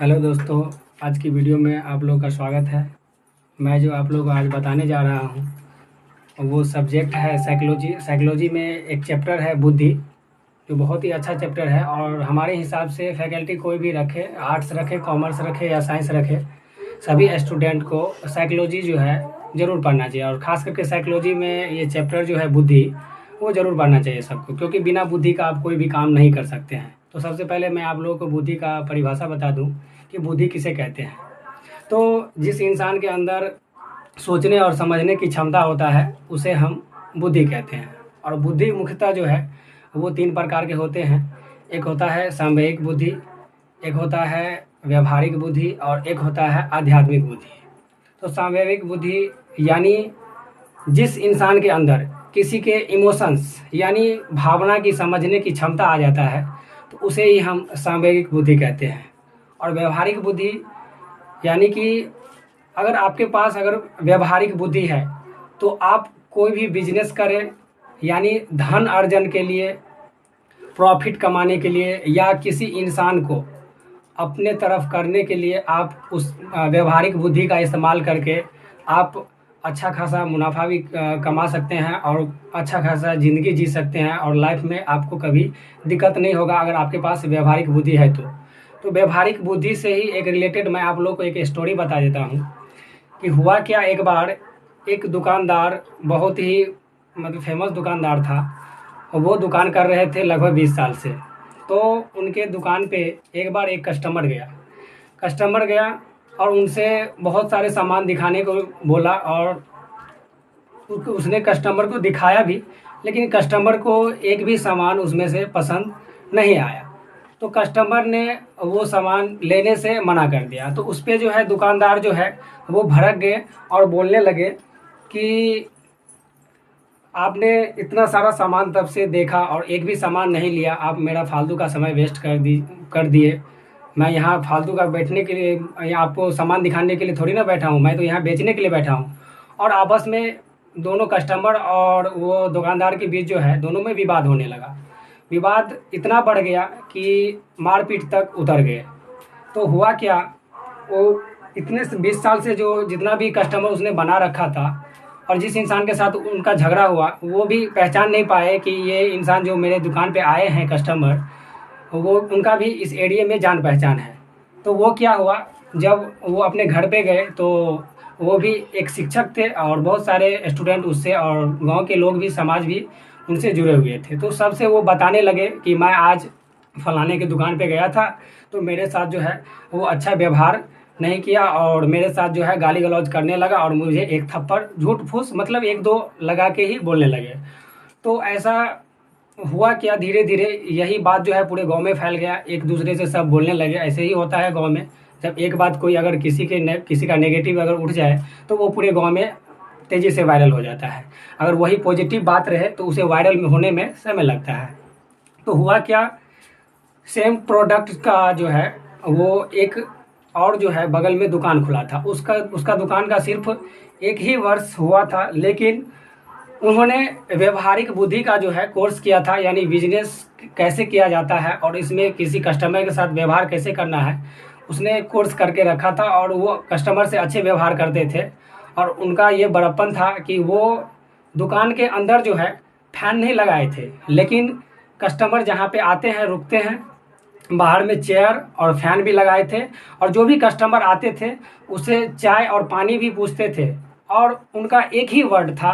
Hello दोस्तों, आज की वीडियो में आप लोगों का स्वागत है। मैं जो आप लोगों को आज बताने जा रहा हूँ वो सब्जेक्ट है साइकोलॉजी। साइकोलॉजी में एक चैप्टर है बुद्धि, जो बहुत ही अच्छा चैप्टर है और हमारे हिसाब से फैकल्टी कोई भी रखे, आर्ट्स रखे, कॉमर्स रखे या साइंस रखे, सभी स्टूडेंट को साइकोलॉजी जो है ज़रूर पढ़ना चाहिए। और ख़ास करके साइकोलॉजी में ये चैप्टर जो है बुद्धि, वो ज़रूर पढ़ना चाहिए सबको, क्योंकि बिना बुद्धि का आप कोई भी काम नहीं कर सकते हैं। तो सबसे पहले मैं आप लोगों को बुद्धि का परिभाषा बता दूं कि बुद्धि किसे कहते हैं। तो जिस इंसान के अंदर सोचने और समझने की क्षमता होता है उसे हम बुद्धि कहते हैं। और बुद्धि मुख्यतः जो है वो तीन प्रकार के होते हैं। एक होता है सामयिक बुद्धि, एक होता है व्यवहारिक बुद्धि और एक होता है आध्यात्मिक बुद्धि। तो सामयिक बुद्धि यानी जिस इंसान के अंदर किसी के इमोशंस यानी भावना की समझने की क्षमता आ जाता है तो उसे ही हम सामयिक बुद्धि कहते हैं। और व्यवहारिक बुद्धि यानी कि अगर आपके पास अगर व्यवहारिक बुद्धि है तो आप कोई भी बिजनेस करें, यानी धन अर्जन के लिए, प्रॉफिट कमाने के लिए या किसी इंसान को अपने तरफ करने के लिए आप उस व्यवहारिक बुद्धि का इस्तेमाल करके आप अच्छा खासा मुनाफा भी कमा सकते हैं और अच्छा खासा ज़िंदगी जी सकते हैं और लाइफ में आपको कभी दिक्कत नहीं होगा अगर आपके पास व्यवहारिक बुद्धि है तो व्यवहारिक बुद्धि से ही एक रिलेटेड मैं आप लोग को एक स्टोरी बता देता हूँ कि हुआ क्या। एक बार एक दुकानदार, बहुत ही मतलब फेमस दुकानदार था, और वो दुकान कर रहे थे लगभग 20 साल से। तो उनके दुकान पे एक बार एक कस्टमर गया और उनसे बहुत सारे सामान दिखाने को बोला और उसने कस्टमर को दिखाया भी, लेकिन कस्टमर को एक भी सामान उसमें से पसंद नहीं आया। तो कस्टमर ने वो सामान लेने से मना कर दिया। तो उस पे जो है दुकानदार जो है वो भड़क गए और बोलने लगे कि आपने इतना सारा सामान तब से देखा और एक भी सामान नहीं लिया, आप मेरा फालतू का समय वेस्ट कर दिए। मैं यहाँ फालतू का बैठने के लिए, यहाँ आपको सामान दिखाने के लिए थोड़ी ना बैठा हूँ, मैं तो यहाँ बेचने के लिए बैठा हूँ। और आपस में दोनों कस्टमर और वो दुकानदार के बीच जो है दोनों में विवाद होने लगा। विवाद इतना बढ़ गया कि मारपीट तक उतर गए। तो हुआ क्या, वो इतने 20 साल से जो जितना भी कस्टमर उसने बना रखा था और जिस इंसान के साथ उनका झगड़ा हुआ वो भी पहचान नहीं पाए कि ये इंसान जो मेरे दुकान पे आए हैं कस्टमर, वो उनका भी इस एरिया में जान पहचान है। तो वो क्या हुआ, जब वो अपने घर पे गए तो वो भी एक शिक्षक थे और बहुत सारे स्टूडेंट उससे और गांव के लोग भी, समाज भी उनसे जुड़े हुए थे। तो सबसे वो बताने लगे कि मैं आज फलाने की दुकान पे गया था तो मेरे साथ जो है वो अच्छा व्यवहार नहीं किया और मेरे साथ जो है गाली गलौज करने लगा और मुझे एक थप्पड़ झूठ फूस मतलब एक दो लगा के ही बोलने लगे। तो ऐसा हुआ क्या, धीरे धीरे यही बात जो है पूरे गांव में फैल गया, एक दूसरे से सब बोलने लगे। ऐसे ही होता है गांव में, जब एक बात कोई अगर किसी का नेगेटिव अगर उठ जाए तो वो पूरे गांव में तेज़ी से वायरल हो जाता है। अगर वही पॉजिटिव बात रहे तो उसे वायरल में होने में समय लगता है। तो हुआ क्या, सेम प्रोडक्ट का जो है वो एक और जो है बगल में दुकान खुला था, उसका उसका दुकान का सिर्फ एक ही वर्ष हुआ था, लेकिन उन्होंने व्यवहारिक बुद्धि का जो है कोर्स किया था, यानी बिजनेस कैसे किया जाता है और इसमें किसी कस्टमर के साथ व्यवहार कैसे करना है उसने कोर्स करके रखा था। और वो कस्टमर से अच्छे व्यवहार करते थे और उनका ये बड़प्पन था कि वो दुकान के अंदर जो है फैन नहीं लगाए थे, लेकिन कस्टमर जहाँ पे आते हैं रुकते हैं बाहर में चेयर और फैन भी लगाए थे और जो भी कस्टमर आते थे उसे चाय और पानी भी पूछते थे। और उनका एक ही वर्ड था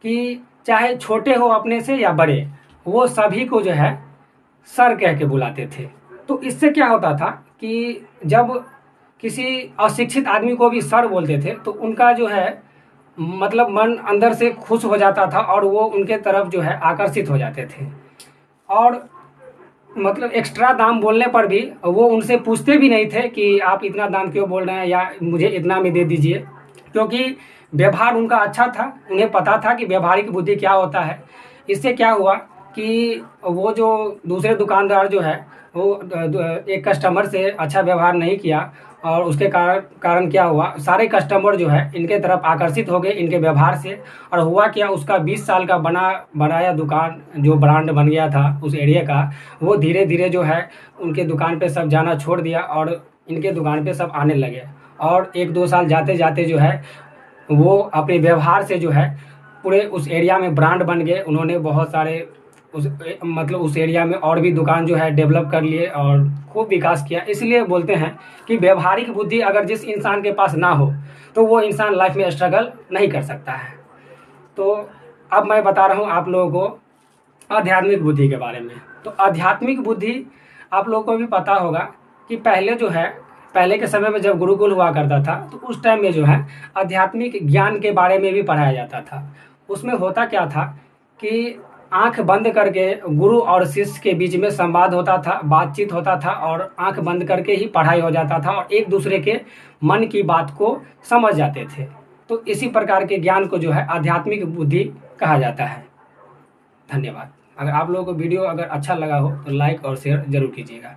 कि चाहे छोटे हो अपने से या बड़े, वो सभी को जो है सर कह के बुलाते थे। तो इससे क्या होता था कि जब किसी अशिक्षित आदमी को भी सर बोलते थे तो उनका जो है मतलब मन अंदर से खुश हो जाता था और वो उनके तरफ जो है आकर्षित हो जाते थे। और मतलब एक्स्ट्रा दाम बोलने पर भी वो उनसे पूछते भी नहीं थे कि आप इतना दाम क्यों बोल रहे हैं या मुझे इतना में दे दीजिए, क्योंकि व्यवहार उनका अच्छा था, उन्हें पता था कि व्यवहारिक बुद्धि क्या होता है। इससे क्या हुआ कि वो जो दूसरे दुकानदार जो है वो एक कस्टमर से अच्छा व्यवहार नहीं किया और उसके कारण क्या हुआ, सारे कस्टमर जो है इनके तरफ आकर्षित हो गए इनके व्यवहार से। और हुआ क्या, उसका 20 साल का बनाया दुकान जो ब्रांड बन गया था उस एरिया का, वो धीरे धीरे जो है उनके दुकान पे सब जाना छोड़ दिया और इनके दुकान पे सब आने लगे। और 1-2 साल जाते जाते जो है वो अपने व्यवहार से जो है पूरे उस एरिया में ब्रांड बन गए। उन्होंने बहुत सारे मतलब उस एरिया में और भी दुकान जो है डेवलप कर लिए और खूब विकास किया। इसलिए बोलते हैं कि व्यवहारिक बुद्धि अगर जिस इंसान के पास ना हो तो वो इंसान लाइफ में स्ट्रगल नहीं कर सकता है। तो अब मैं बता रहा हूँ आप लोगों को आध्यात्मिक बुद्धि के बारे में। तो आध्यात्मिक बुद्धि आप लोगों को भी पता होगा कि पहले जो है, पहले के समय में जब गुरुकुल हुआ करता था तो उस टाइम में जो है आध्यात्मिक ज्ञान के बारे में भी पढ़ाया जाता था। उसमें होता क्या था कि आंख बंद करके गुरु और शिष्य के बीच में संवाद होता था, बातचीत होता था और आंख बंद करके ही पढ़ाई हो जाता था और एक दूसरे के मन की बात को समझ जाते थे। तो इसी प्रकार के ज्ञान को जो है आध्यात्मिक बुद्धि कहा जाता है। धन्यवाद। अगर आप लोगों को वीडियो अगर अच्छा लगा हो तो लाइक और शेयर जरूर कीजिएगा।